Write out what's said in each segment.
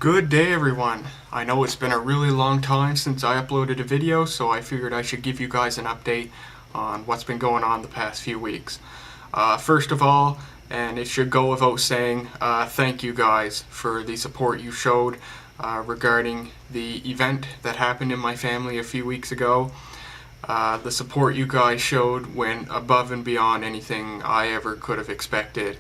Good day everyone. I know it's been a really long time since I uploaded a video, so I figured I should give you guys an update on what's been going on the past few weeks. First of all, and it should go without saying, thank you guys for the support you showed regarding the event that happened in my family a few weeks ago. The support you guys showed went above and beyond anything I ever could have expected.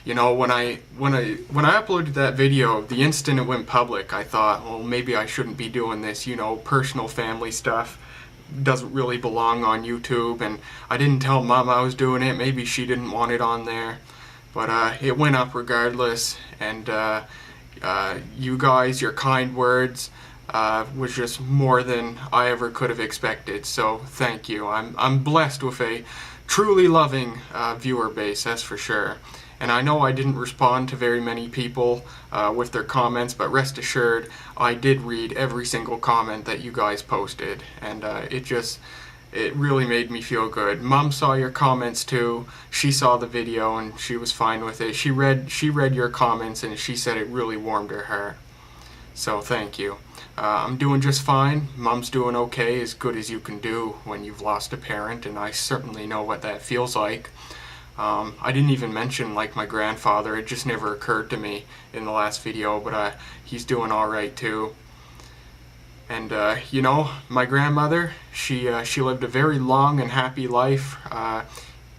You know, when I uploaded that video, the instant it went public, I thought, well, maybe I shouldn't be doing this. You know, personal family stuff doesn't really belong on YouTube, and I didn't tell Mom I was doing it. Maybe she didn't want it on there, but it went up regardless. And you guys, your kind words was just more than I ever could have expected. So thank you. I'm blessed with a truly loving viewer base, that's for sure. And I know I didn't respond to very many people with their comments, but rest assured, I did read every single comment that you guys posted, and it really made me feel good. Mom saw your comments too. She saw the video and she was fine with it. She read your comments and she said it really warmed her heart. So thank you. I'm doing just fine. Mom's doing okay, as good as you can do when you've lost a parent, and I certainly know what that feels like. I didn't even mention like my grandfather. It just never occurred to me in the last video, but he's doing all right too. And you know, my grandmother, she lived a very long and happy life.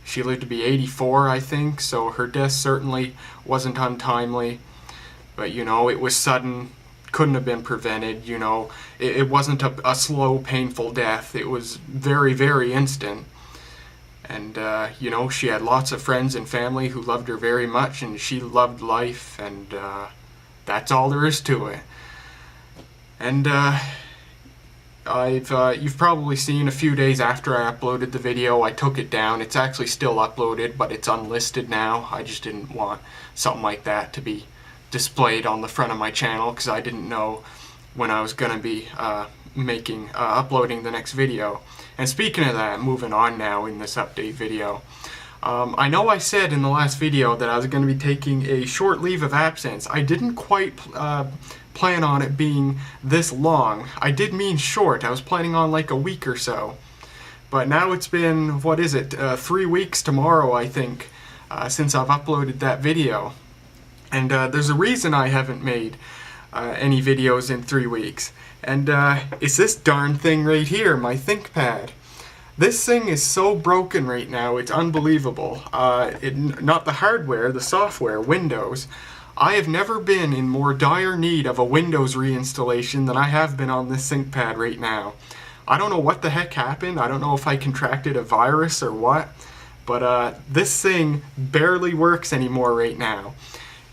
She lived to be 84, I think, so her death certainly wasn't untimely. But you know, it was sudden, couldn't have been prevented. You know, it wasn't a slow, painful death. It was very, very instant. And, you know, she had lots of friends and family who loved her very much, and she loved life, and that's all there is to it. And you've probably seen a few days after I uploaded the video, I took it down. It's actually still uploaded, but it's unlisted now. I just didn't want something like that to be displayed on the front of my channel, because I didn't know when I was going to be uploading the next video. And speaking of that, moving on now in this update video, I know I said in the last video that I was going to be taking a short leave of absence. I didn't quite plan on it being this long. I did mean short. I was planning on like a week or so. But now it's been, what is it, 3 weeks tomorrow, I think, since I've uploaded that video. And there's a reason I haven't made any videos in 3 weeks. And it's this darn thing right here, my ThinkPad. This thing is so broken right now, it's unbelievable. Not the hardware, the software, Windows. I have never been in more dire need of a Windows reinstallation than I have been on this ThinkPad right now. I don't know what the heck happened. I don't know if I contracted a virus or what. But this thing barely works anymore right now.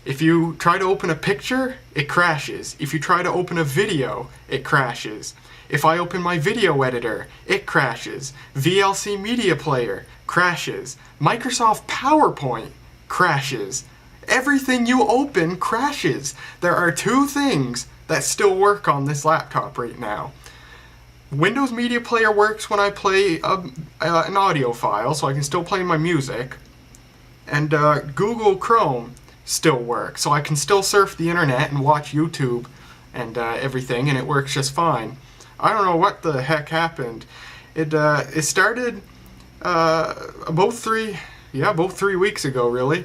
If you try to open a picture, it crashes. If you try to open a video, it crashes. If I open my video editor, it crashes. VLC Media Player crashes. Microsoft PowerPoint crashes. Everything you open crashes. There are 2 things that still work on this laptop right now. Windows Media Player works when I play an audio file, so I can still play my music. And Google Chrome still works, so I can still surf the internet and watch YouTube and everything, and it works just fine. I don't know what the heck happened. It started about 3 weeks ago, really.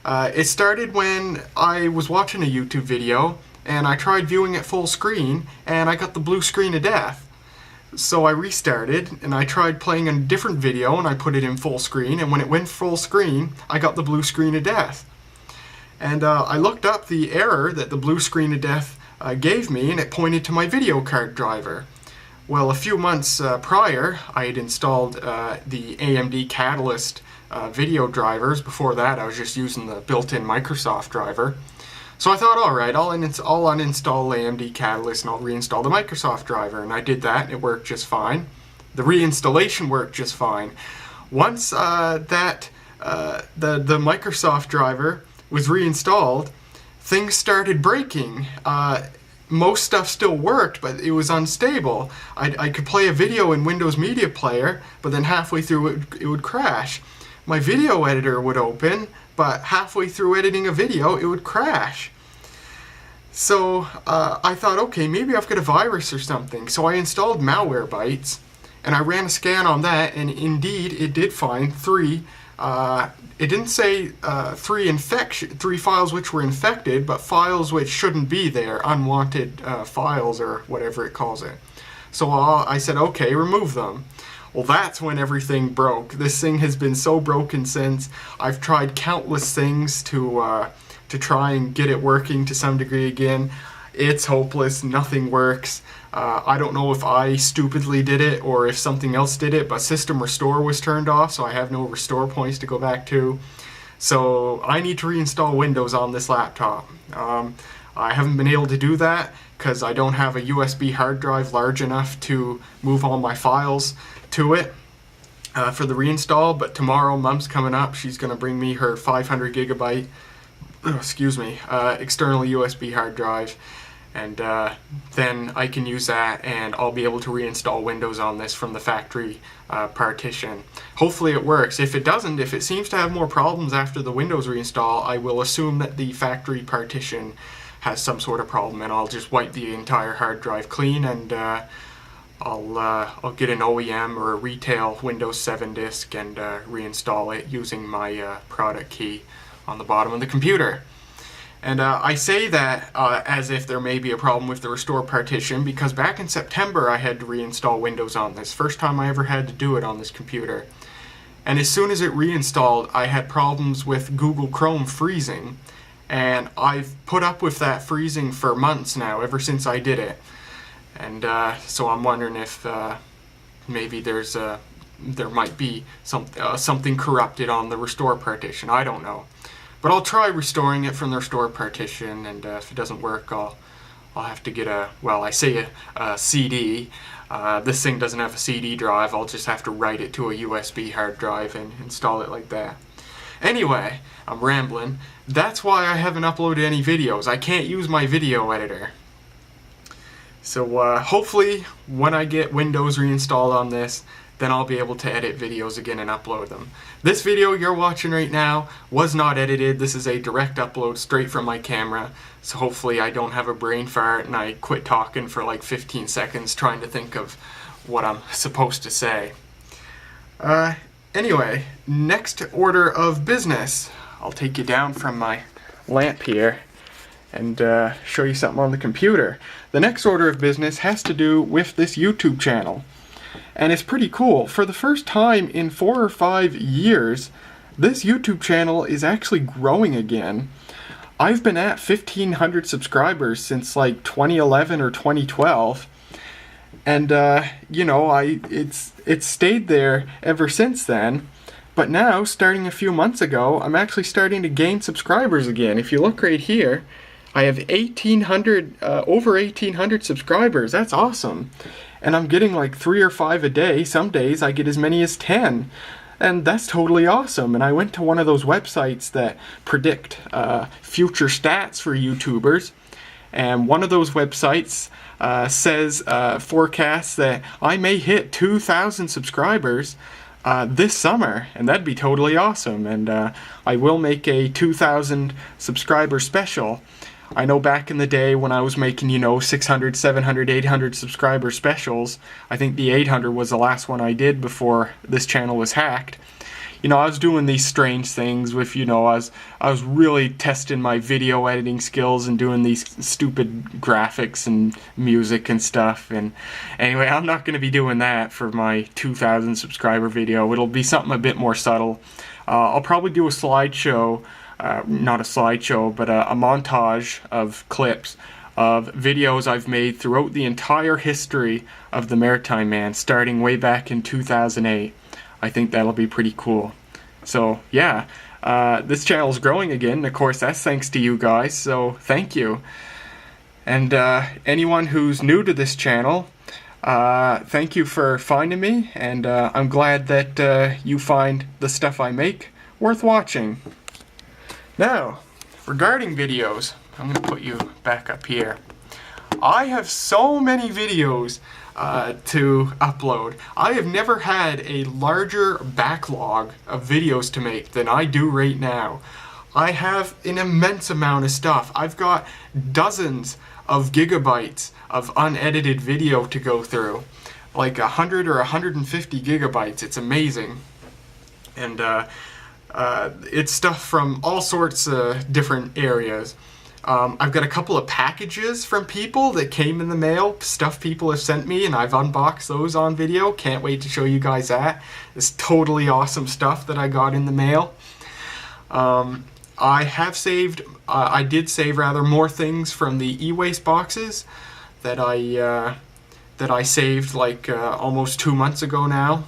It started when I was watching a YouTube video and I tried viewing it full screen and I got the blue screen of death. So I restarted and I tried playing a different video and I put it in full screen, and when it went full screen I got the blue screen of death. And I looked up the error that the blue screen of death gave me, and it pointed to my video card driver. Well, a few months prior, I had installed the AMD Catalyst video drivers. Before that, I was just using the built-in Microsoft driver. So I thought, alright, I'll uninstall AMD Catalyst and I'll reinstall the Microsoft driver. And I did that, and it worked just fine. The reinstallation worked just fine. Once the Microsoft driver was reinstalled, things started breaking. Most stuff still worked, but it was unstable. I could play a video in Windows Media Player, but then halfway through it would crash. My video editor would open, but halfway through editing a video, it would crash. So I thought, okay, maybe I've got a virus or something. So I installed Malwarebytes, and I ran a scan on that, and indeed it did find three. It didn't say three files which were infected, but files which shouldn't be there, unwanted files or whatever it calls it. So I said, okay, remove them. Well, that's when everything broke. This thing has been so broken since. I've tried countless things to try and get it working to some degree again. It's hopeless. Nothing works. I don't know if I stupidly did it or if something else did it, but System Restore was turned off, so I have no restore points to go back to. So I need to reinstall Windows on this laptop. I haven't been able to do that because I don't have a USB hard drive large enough to move all my files to it for the reinstall, but tomorrow Mom's coming up. She's going to bring me her 500 gigabyte external USB hard drive, and then I can use that and I'll be able to reinstall Windows on this from the factory partition. Hopefully it works. If it doesn't, if it seems to have more problems after the Windows reinstall, I will assume that the factory partition has some sort of problem, and I'll just wipe the entire hard drive clean, and I'll get an OEM or a retail Windows 7 disk and reinstall it using my product key on the bottom of the computer. And I say that as if there may be a problem with the restore partition, because back in September I had to reinstall Windows on this. First time I ever had to do it on this computer. And as soon as it reinstalled, I had problems with Google Chrome freezing. And I've put up with that freezing for months now, ever since I did it. And so I'm wondering if maybe there might be something corrupted on the restore partition. I don't know. But I'll try restoring it from the restore partition, and if it doesn't work, I'll have to get a CD. This thing doesn't have a CD drive. I'll just have to write it to a USB hard drive and install it like that. Anyway, I'm rambling. That's why I haven't uploaded any videos. I can't use my video editor. So hopefully when I get Windows reinstalled on this, then I'll be able to edit videos again and upload them. This video you're watching right now was not edited. This is a direct upload straight from my camera. So hopefully I don't have a brain fart and I quit talking for like 15 seconds trying to think of what I'm supposed to say. Anyway, next order of business. I'll take you down from my lamp here and show you something on the computer. The next order of business has to do with this YouTube channel. And it's pretty cool. For the first time in 4 or 5 years, this YouTube channel is actually growing again. I've been at 1,500 subscribers since like 2011 or 2012. And you know, it's stayed there ever since then. But now, starting a few months ago, I'm actually starting to gain subscribers again. If you look right here, I have over 1,800 subscribers. That's awesome. And I'm getting like 3 or 5 a day. Some days I get as many as 10. And that's totally awesome. And I went to one of those websites that predict future stats for YouTubers. And one of those websites forecasts that I may hit 2,000 subscribers this summer, and that'd be totally awesome. And I will make a 2,000 subscriber special. I know back in the day when I was making, 600, 700, 800 subscriber specials, I think the 800 was the last one I did before this channel was hacked. I was doing these strange things with, I was really testing my video editing skills and doing these stupid graphics and music and stuff. And anyway, I'm not going to be doing that for my 2,000 subscriber video. It'll be something a bit more subtle. I'll probably do a slideshow, not a slideshow, but a montage of clips of videos I've made throughout the entire history of the Maritime Man, starting way back in 2008. I think that'll be pretty cool. So yeah, this channel is growing again. Of course, that's thanks to you guys, so thank you. And anyone who's new to this channel, thank you for finding me, and I'm glad that you find the stuff I make worth watching. Now, regarding videos, I'm going to put you back up here. I have so many videos to upload. I have never had a larger backlog of videos to make than I do right now. I have an immense amount of stuff. I've got dozens of gigabytes of unedited video to go through. Like 100 or 150 gigabytes. It's amazing. And it's stuff from all sorts of different areas. I've got a couple of packages from people that came in the mail, stuff people have sent me, and I've unboxed those on video. Can't wait to show you guys that. It's totally awesome stuff that I got in the mail. I did save rather more things from the e-waste boxes that I saved like almost 2 months ago now.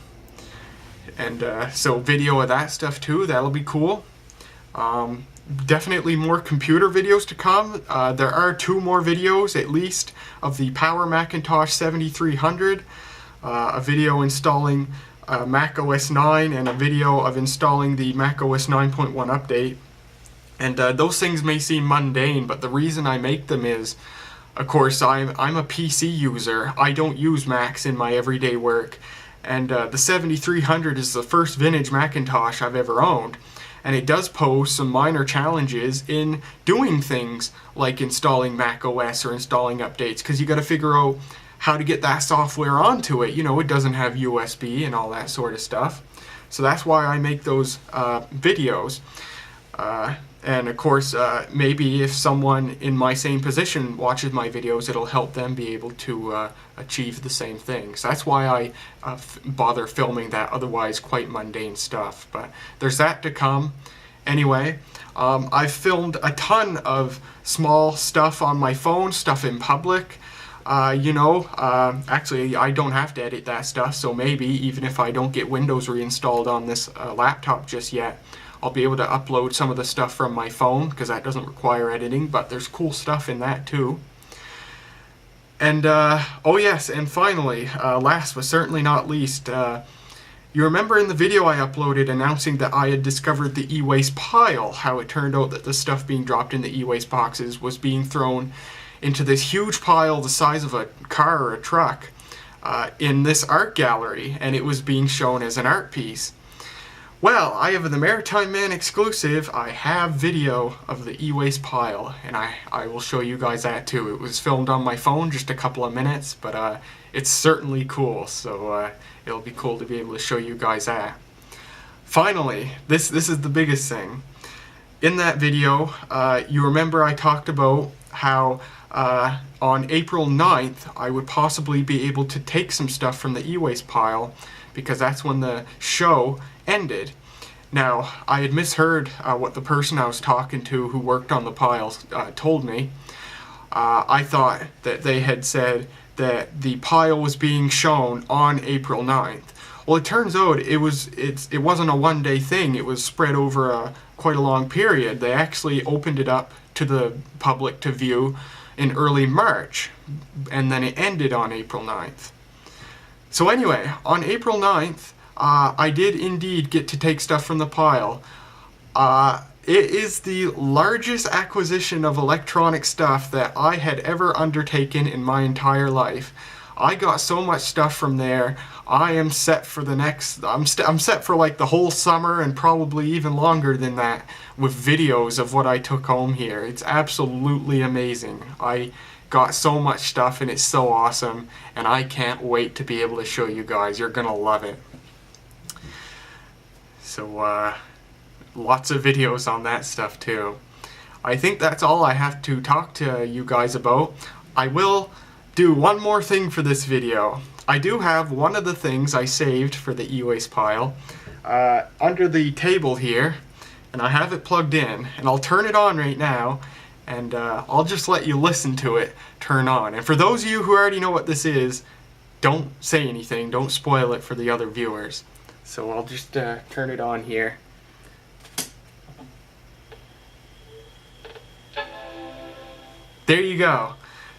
And so video of that stuff too, that'll be cool. Definitely more computer videos to come. There are 2 more videos at least of the Power Macintosh 7300, a video installing Mac OS 9 and a video of installing the Mac OS 9.1 update. And those things may seem mundane, but the reason I make them is, of course, I'm a PC user. I don't use Macs in my everyday work. And the 7300 is the first vintage Macintosh I've ever owned. And it does pose some minor challenges in doing things like installing Mac OS or installing updates, because you got to figure out how to get that software onto it. You know, it doesn't have USB and all that sort of stuff. So that's why I make those videos. And of course, maybe if someone in my same position watches my videos, it'll help them be able to achieve the same things. That's why I bother filming that otherwise quite mundane stuff. But there's that to come. Anyway, I've filmed a ton of small stuff on my phone, stuff in public. Actually, I don't have to edit that stuff, so maybe even if I don't get Windows reinstalled on this laptop just yet, I'll be able to upload some of the stuff from my phone, because that doesn't require editing, but there's cool stuff in that too. And, oh yes, and finally, last but certainly not least, you remember in the video I uploaded announcing that I had discovered the e-waste pile, how it turned out that the stuff being dropped in the e-waste boxes was being thrown into this huge pile the size of a car or a truck in this art gallery, and it was being shown as an art piece. Well, I have the Maritime Man exclusive. I have video of the e-waste pile, and I will show you guys that too. It was filmed on my phone, just a couple of minutes, but it's certainly cool, so it'll be cool to be able to show you guys that. Finally, this is the biggest thing. In that video, you remember I talked about how on April 9th, I would possibly be able to take some stuff from the e-waste pile, because that's when the show ended. Now, I had misheard what the person I was talking to who worked on the piles told me. I thought that they had said that the pile was being shown on April 9th. Well, it turns out it wasn't a one-day thing. It was spread over quite a long period. They actually opened it up to the public to view in early March, and then it ended on April 9th. So anyway, on April 9th, I did indeed get to take stuff from the pile. It is the largest acquisition of electronic stuff that I had ever undertaken in my entire life. I got so much stuff from there. I am set for the next, I'm set for like the whole summer, and probably even longer than that, with videos of what I took home here. It's absolutely amazing. I got so much stuff, and it's so awesome, and I can't wait to be able to show you guys. You're gonna love it. So lots of videos on that stuff too. I think that's all I have to talk to you guys about. I will do one more thing for this video. I do have one of the things I saved for the e-waste pile under the table here, and I have it plugged in, and I'll turn it on right now, and I'll just let you listen to it turn on. And for those of you who already know what this is, don't say anything, don't spoil it for the other viewers. So I'll just turn it on here. There you go.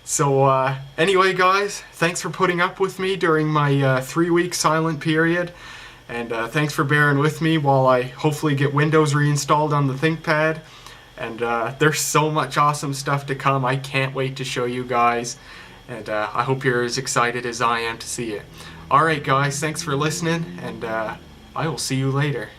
So anyway guys, thanks for putting up with me during my 3-week silent period, and thanks for bearing with me while I hopefully get Windows reinstalled on the ThinkPad. And there's so much awesome stuff to come. I can't wait to show you guys, and I hope you're as excited as I am to see it. Alright guys, thanks for listening, and I will see you later.